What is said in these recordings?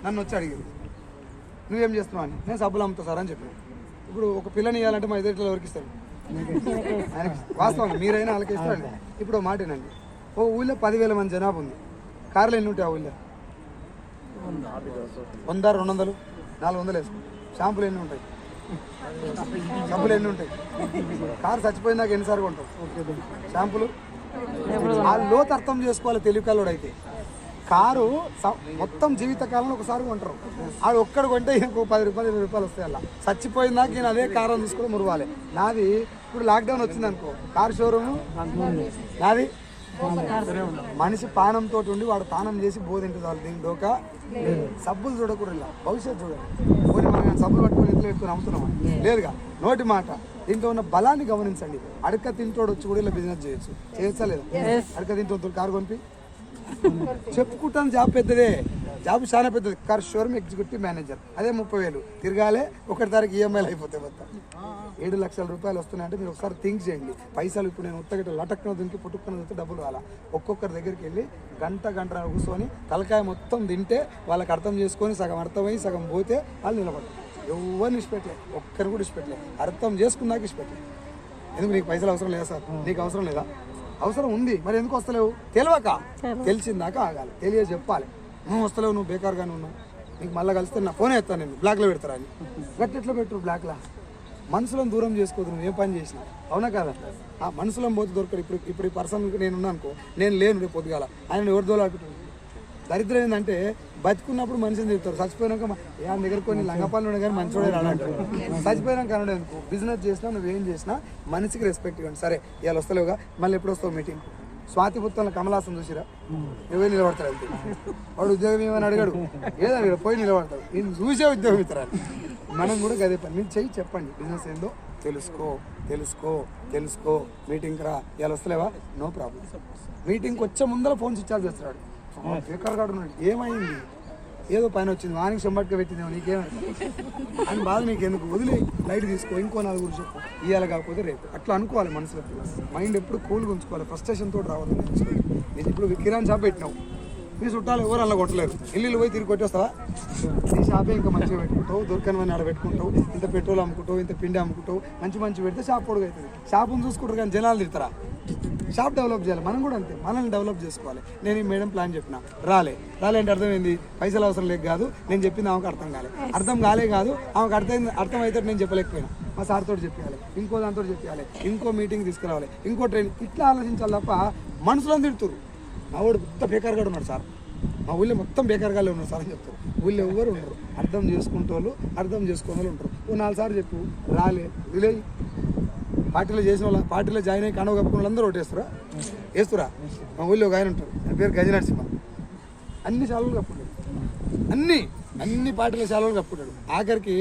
నన్ను వచ్చి అడిగారు నువ్వేం చేస్తున్నావు అని. నేను సబ్బులు అమ్ముతా సార్ అని చెప్పాను. ఇప్పుడు ఒక పిల్లని ఇవ్వాలంటే మా ఎదుటిలో ఎవరికి ఇస్తారు? ఆయనకి వాస్తవంగా మీరైనా వాళ్ళకి ఇస్తారండి. ఇప్పుడు మాట ఏనండి, ఓ ఊళ్ళో 10,000 మంది జనాభా ఉంది. కార్లు ఎన్ని ఉంటాయి ఆ ఊళ్ళో? 100, 200, 400 వేసుకో. షాంపులు ఎన్ని ఉంటాయి? సబ్బులు ఎన్ని ఉంటాయి? కారు చచ్చిపోయినాక ఎన్నిసార్లు ఉంటావు షాంపులు? ఆ లోతు అర్థం చేసుకోవాలి తెలివికల్లోడు అయితే. కారు మొత్తం జీవితకాలంలో ఒకసారి కొంటారు. ఆడు ఒక్కడు కొంటే ఇంకో 10 రూపాయలు 20 రూపాయలు వస్తాయి. అలా చచ్చిపోయిందాక నేను అదే కారు తీసుకుని మురవాలి. నాది ఇప్పుడు లాక్డౌన్ వచ్చింది అనుకో, కారు షోరూము నాది. మనిషి పానంతో ఉండి వాడు తానం చేసి బోధింటే చాలు. దీనికి డోకా సబ్బులు చూడకూడదు, భవిష్యత్తు చూడాలి. పోనీ మనం సబ్బులు పట్టుకొని ఇంట్లో పెట్టుకుని అమ్ముతున్నామా? లేదుగా. నోటి మాట. దీంట్లో ఉన్న బలాన్ని గమనించండి. అడక తింటోడు వచ్చి కూడా ఇలా బిజినెస్ చేయొచ్చా లేదా? అడక తింటూ కారు కొనిపి చెప్పుకుంటాను. జాబ్ పెద్దదే, జాబ్ చాలా పెద్దది. కార్ షోరూమ్ ఎగ్జిక్యూటివ్ మేనేజర్, అదే 30,000 తిరగాలే. 1 తారీఖు ఈఎంఐలు అయిపోతాయి. మొత్తం 7 లక్షల రూపాయలు వస్తున్నాయంటే మీరు ఒకసారి థింక్ చేయండి. పైసలు ఇప్పుడు నేను ఉత్తగట్ట లటక్కున దునికి పుట్టుకున్న వస్తే డబ్బులు రాలా. ఒక్కొక్కరి దగ్గరికి వెళ్ళి గంట కూర్చొని తలకాయ మొత్తం తింటే వాళ్ళకి అర్థం చేసుకొని సగం అర్థమై సగం పోతే వాళ్ళు నిలబడతారు. ఎవరిని ఇష్టపెట్టలే, ఒక్కరు కూడా ఇష్టపెట్టలే. అర్థం చేసుకున్నాక ఇష్టపెట్టలే. ఎందుకు నీకు పైసలు అవసరం లేదా సార్? నీకు అవసరం లేదా? అవసరం ఉంది, మరి ఎందుకు వస్తలేవు? తెలియక తెలిసిందాకా ఆగాలి, తెలియ చెప్పాలి. నువ్వు వస్తలేవు, నువ్వు బేకార్గానే ఉన్నావు, నీకు మళ్ళీ కలిస్తే నా ఫోనే ఎత్తాను, నేను బ్లాక్లో పెడతారా అని. గట్టెట్లో పెట్టరు బ్లాక్లో. మనుషులను దూరం చేసుకోదు నువ్వు ఏ పని చేసినా. అవునా కదా? ఆ మనుషులను పోతే దొరకడు. ఇప్పుడు ఈ పర్సన్ నేను ఉన్నా అనుకో, నేను లేను రేపు పొద్దుగాల, ఆయన ఎవరి దోలాడుకుంటాను. దరిద్రం ఏంటంటే బతుకున్నప్పుడు మనిషిని తిరుగుతారు, చచ్చిపోయినాక ఆయన దగ్గర కొన్ని లంగపాలు ఉన్నాయి కానీ మంచోడే రాడంటారు. చచ్చిపోయినాక అనడం ఎందుకు? బిజినెస్ చేసినా నువ్వేం చేసినా మనిషికి రెస్పెక్ట్ ఇవ్వండి. సరే ఇవాళ వస్తలేవుగా, మళ్ళీ ఎప్పుడు వస్తావు మీటింగ్? స్వాతి పుత్తంలో కమలాసం చూసిరా, నువ్వే నిలబడతాడు అంతే. వాడు ఉద్యోగం ఏమని అడిగాడు, ఏదో అడిగాడు, పోయి నిలబడతాడు. నేను చూసే ఉద్యోగం ఇస్తారా? మనం కూడా గదే పని. మీరు చెయ్యి చెప్పండి, బిజినెస్ ఏందో తెలుసుకో. మీటింగ్కి రా, ఇవాళ వస్తలేవా? No problem. మీటింగ్కి వచ్చే ముందర ఫోన్ స్విచ్ ఆఫ్ చేస్తాడు. బేకార్ గాడు ఉన్నాడు, ఏమైంది? ఏదో పైన వచ్చింది, వానికి చెంబట్టుగా పెట్టిందేమో, నీకేమైంది అని బాధ నీకు ఎందుకు? వదిలే, లైట్ తీసుకో, ఇంకో 4 చెప్పు, ఇవాళ కాకపోతే రేపు. అట్లా అనుకోవాలి మనసులో. మైండ్ ఎప్పుడు కూల్గా ఉంచుకోవాలి, ఫ్రస్ట్రేషన్ తోటి రావద్దు. నేను ఇప్పుడు కిరాణా షాప్ పెట్టినావు, మీ చుట్టాలు ఎవరు అలా కొట్టలేరు. ఇల్లు పోయి తిరిగి కొట్టేస్తావా? నీ షాపే ఇంకా మంచిగా పెట్టుకుంటావు, దొరకనివన్నీ ఆడ పెట్టుకుంటావు, ఇంత పెట్రోల్ అమ్ముకుంటావు, ఇంత పిండి అమ్ముకుంటావు, మంచి పెడితే షాప్ పొడుగు అవుతుంది. షాపును చూసుకుంటారు కానీ జనాలు తిడతారా? షాప్ డెవలప్ చేయాలి. మనం కూడా అంతే, మనల్ని డెవలప్ చేసుకోవాలి. నేను ఈ మేడం ప్లాన్ చెప్పిన, రాలే అంటే అర్థమైంది, పైసలు అవసరం లేక కాదు, నేను చెప్పింది ఆమెకు అర్థం కాలే కాదు, ఆమెకు అర్థమైతే నేను చెప్పలేకపోయినా. మా సార్ తోటి చెప్పాలి, ఇంకో దాంతో చెప్పాలి, ఇంకో మీటింగ్ తీసుకురావాలి, ఇంకో ట్రైనింగ్, ఇట్లా ఆలోచించాలి తప్ప మనుషులను తిడుతురు. మా వాడు మొత్తం బేకార్గా ఉన్నాడు సార్, మా ఊళ్ళో మొత్తం బేకార్గానే ఉన్నారు సార్ అని చెప్తారు. ఊళ్ళో ఎవరు ఉండరు, అర్థం చేసుకునే వాళ్ళు ఉంటారు. ఓ 4 సార్లు చెప్పు, రాలే విలే. పార్టీలో చేసిన వాళ్ళు, పార్టీలో జాయిన్ అయ్యి కండవ కప్పుకున్న వాళ్ళందరూ వేస్తురా. మా ఊళ్ళో ఒక ఆయన ఉంటారు, ఆయన పేరు గజ నరసింహ. అన్ని శాలలు కప్పుకుంటాడు, అన్ని పార్టీల శాలలు కప్పుకుంటాడు. ఆఖరికి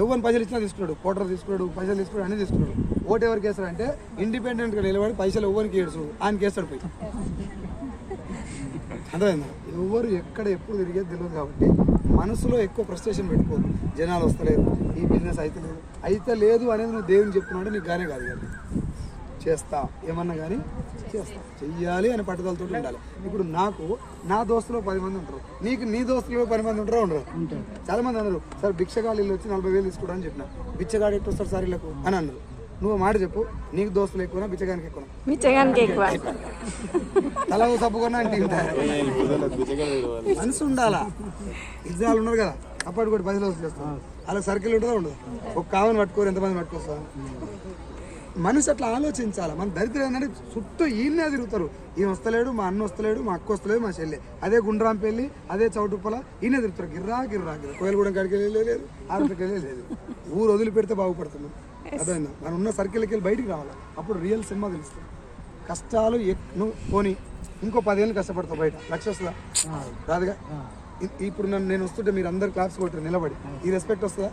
ఎవరిని పైసలు ఇచ్చినా తీసుకున్నాడు, కోటర్ తీసుకున్నాడు, పైసలు తీసుకున్నాడు, అన్నీ తీసుకున్నాడు. ఓటు ఎవరికి వేస్తాడు అంటే ఇండిపెండెంట్గా నిలబడి పైసలు ఎవరికి ఏడుచుడు ఆయనకి వేస్తాడు పోయి. అర్థమైందా? ఎవరు ఎక్కడ ఎప్పుడు తిరిగేది తెలియదు కాబట్టి మనసులో ఎక్కువ ఫ్రస్ట్రేషన్ పెట్టుకోదు. జనాలు వస్తలేరు, ఈ బిజినెస్ అయితే లేదు అనేది నువ్వు దేవుని చెప్తున్నావు అంటే నీకు గానే కాదు కానీ చేస్తా, ఏమన్నా కానీ చేస్తా, చెయ్యాలి అని పట్టుదలతో ఉండాలి. ఇప్పుడు నాకు నా దోస్తులో 10 మంది ఉంటారు, నీకు నీ దోస్తులో 10 మంది ఉండరు. చాలా మంది అన్నారు, సార్ భిక్షగాళ్ళు ఇల్లు వచ్చి 40,000 తీసుకోవడం అని చెప్పిన. బిచ్చగాడు ఎట్టు వస్తారు సార్ ఇళ్ళకు అని అన్నారు. నువ్వు మాట చెప్పు, నీకు దోస్తులు ఎక్కువ బిచ్చగానికి ఎక్కువ? తల తప్పుకున్నా అంటే మనసు ఉండాలా. ఎగ్జామ్లు ఉన్నారు కదా, అప్పటి కూడా 10 రోజులు చేస్తాం, అలా సర్కిల్ ఉంటుందా ఉండదు? ఒక కావని పట్టుకోరు, ఎంతమంది పట్టుకొస్తా? మనసు అట్లా ఆలోచించాలి. మన దరిద్రం ఏంటంటే చుట్టూ ఈయనే తిరుగుతారు. ఈయన వస్తలేడు, మా అన్న వస్తలేడు, మా అక్క వస్తలేదు, మా చెల్లె అదే గుండ్రాం పెళ్ళి, అదే చౌటుప్పల, ఈయనే తిరుగుతారు. గిర్రా కోయలగూడెం కాడికి లేదు, ఆరుపేటకి లేదు. ఊరు వదిలిపెడితే బాగుపడుతుంది. అదైనా మనం ఉన్న సర్కిల్కి వెళ్ళి బయటికి రావాలి, అప్పుడు రియల్ సినిమా తెలుస్తుంది. కష్టాలు నువ్వు పోనీ ఇంకో 10 ఏళ్ళు కష్టపడతావు, బయట 1 లక్ష వస్తుందా? రాదుగా. ఇప్పుడు నేను వస్తుంటే మీరు అందరు క్లాప్స్ కొట్టారు నిలబడి, ఈ రెస్పెక్ట్ వస్తుందా?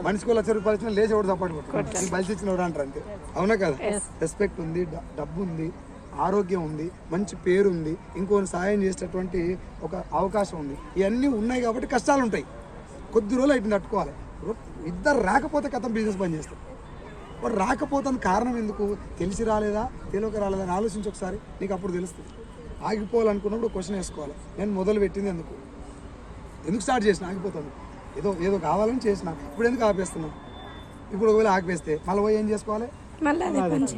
మనిషికి 1 లక్ష రూపాయలు ఇచ్చినా లేచి ఎవరు సపోర్ట్ కొట్టారు, బలిసి ఇచ్చినవాడు అంటారు అంతే. అవునా కదా? రెస్పెక్ట్ ఉంది, డబ్బు ఉంది, ఆరోగ్యం ఉంది, మంచి పేరు ఉంది, ఇంకోని సాయం చేసేటటువంటి ఒక అవకాశం ఉంది. ఇవన్నీ ఉన్నాయి కాబట్టి కష్టాలు ఉంటాయి. కొద్ది రోజులు అయిపోయింది తట్టుకోవాలి. ఇద్దరు రాకపోతే కథం బిజినెస్ బంద్ చేస్తారు. వాడు రాకపోతాను కారణం ఎందుకు? తెలిసి రాలేదా, తెలియక రాలేదా అని ఆలోచించి ఒకసారి, నీకు అప్పుడు తెలుస్తుంది. ఆగిపోవాలనుకున్నప్పుడు క్వశ్చన్ వేసుకోవాలి, నేను మొదలు పెట్టింది ఎందుకు? ఎందుకు స్టార్ట్ చేసిన ఆగిపోతాను, ఏదో ఏదో కావాలని చేసిన, ఇప్పుడు ఎందుకు ఆపేస్తున్నావు? ఇప్పుడు ఒకవేళ ఆగిపేస్తే మళ్ళీ పోయి ఏం చేసుకోవాలి?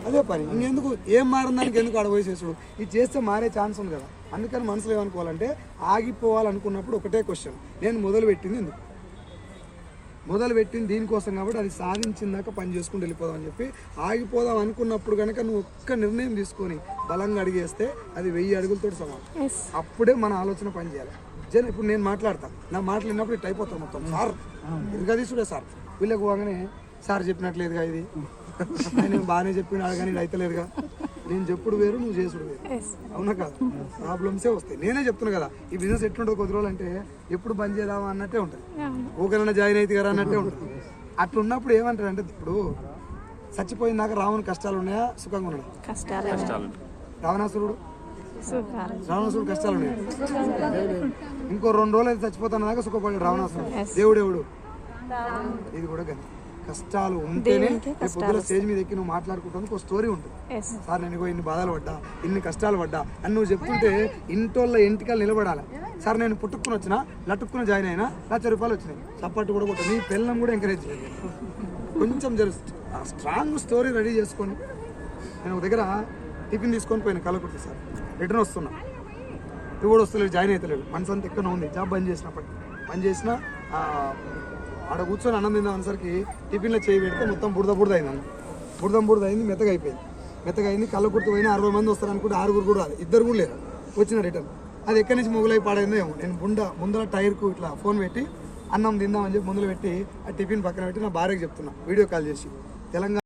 అదే పని. ఇంకెందుకు ఏం మారిందానికి ఎందుకు ఆడ పోయి చేసుడు? ఇది చేస్తే మారే ఛాన్స్ ఉంది కదా. అందుకని మనసులో ఏమనుకోవాలంటే ఆగిపోవాలనుకున్నప్పుడు ఒకటే క్వశ్చన్, నేను మొదలుపెట్టింది ఎందుకు? మొదలుపెట్టింది దీనికోసం కాబట్టి అది సాధించిందాక పని చేసుకుంటూ వెళ్ళిపోదాం అని చెప్పి ఆగిపోదాం అనుకున్నప్పుడు కనుక నువ్వు ఒక్క నిర్ణయం తీసుకొని బలంగా అడిగేస్తే అది 1000 అడుగులతో సమానం. అప్పుడే మన ఆలోచన పని చేయాలి. ఇప్పుడు నేను మాట్లాడతాను, నా మాట్లాడినప్పుడు ఇట్ అయిపోతాను మొత్తం. సార్ ఇంకా తీసుడే సార్, వీళ్ళకి పోగానే సార్ చెప్పినట్లేదుగా, ఇది ఆయన బాగానే చెప్పినాడు కానీ ఇది అయితలేదుగా, నేను చెప్పుడు వేరు నువ్వు చేసుడు వేరు, అవునా కాదు? ప్రాబ్లమ్సే వస్తాయి. నేనే చెప్తున్నా కదా, ఈ బిజినెస్ ఎట్లుంటుంది కొద్ది రోజులు అంటే ఎప్పుడు బంద్ చేద్దామా అన్నట్టే ఉంటుంది, ఊకనన్నా జాయిన్ అయితే కదా అన్నట్టే ఉంటుంది. అట్లా ఉన్నప్పుడు ఏమంటారు అంటే, ఇప్పుడు చచ్చిపోయినాక రావణ కష్టాలు ఉన్నాయా సుఖంగా ఉన్నాయా? రావణాసురుడు కష్టాలు ఉన్నాయి. ఇంకో 2 రోజులు అయితే చచ్చిపోతాను దాకా సుఖపడ్డాడు రావణాసురుడు. దేవుడెవడు? ఇది కూడా కానీ కష్టాలు ఉంటేనే పొద్దున స్టేజ్ మీద ఎక్కి నువ్వు మాట్లాడుకుంటానికి ఒక స్టోరీ ఉంటుంది. సార్ నేను ఇన్ని బాధలు పడ్డా, ఇన్ని కష్టాలు పడ్డా అని నువ్వు చెప్తుంటే ఇంటోళ్ళ ఇంటికాలు నిలబడాలి. సార్ నేను పుట్టుకుని వచ్చినా, లట్టుకుని జాయిన్ అయినా, ₹1,00,000 వచ్చినాయి, సపోర్ట్ కూడా కొట్టాను, నీ పిల్లలను కూడా ఎంకరేజ్ చేయాలి. కొంచెం స్ట్రాంగ్ స్టోరీ రెడీ చేసుకొని. నేను ఒక దగ్గర టిఫిన్ తీసుకొని పోయినా కలకుర్తి, సార్ రిటర్న్ వస్తున్నా, ఇది కూడా వస్తలేదు, జాయిన్ అవుతలేదు, మనసు అంతా ఎక్కడ ఉంది, జాబ్ బంద్ చేసిన ఆడ కూర్చొని అన్నం తిందాం అనేసరికి టిఫిన్లో చేయి పెడితే మొత్తం బురద అయింది. బురద అయింది, మెత్తగా అయింది. కళ్ళకుర్తి పోయినా 60 మంది వస్తారు అనుకుంటే 6 కూడా రాదు, 2 కూడా లేరు, వచ్చిన రిటర్న్. అది ఎక్కడి నుంచి మొగులై పాడైందో ఏమో. నేను ముందర టైర్కు ఇట్లా ఫోన్ పెట్టి అన్నం తిందామని చెప్పి ముందులో పెట్టి ఆ టిఫిన్ పక్కన పెట్టి నా భార్యకి చెప్తున్నా వీడియో కాల్ చేసి, తెలంగాణ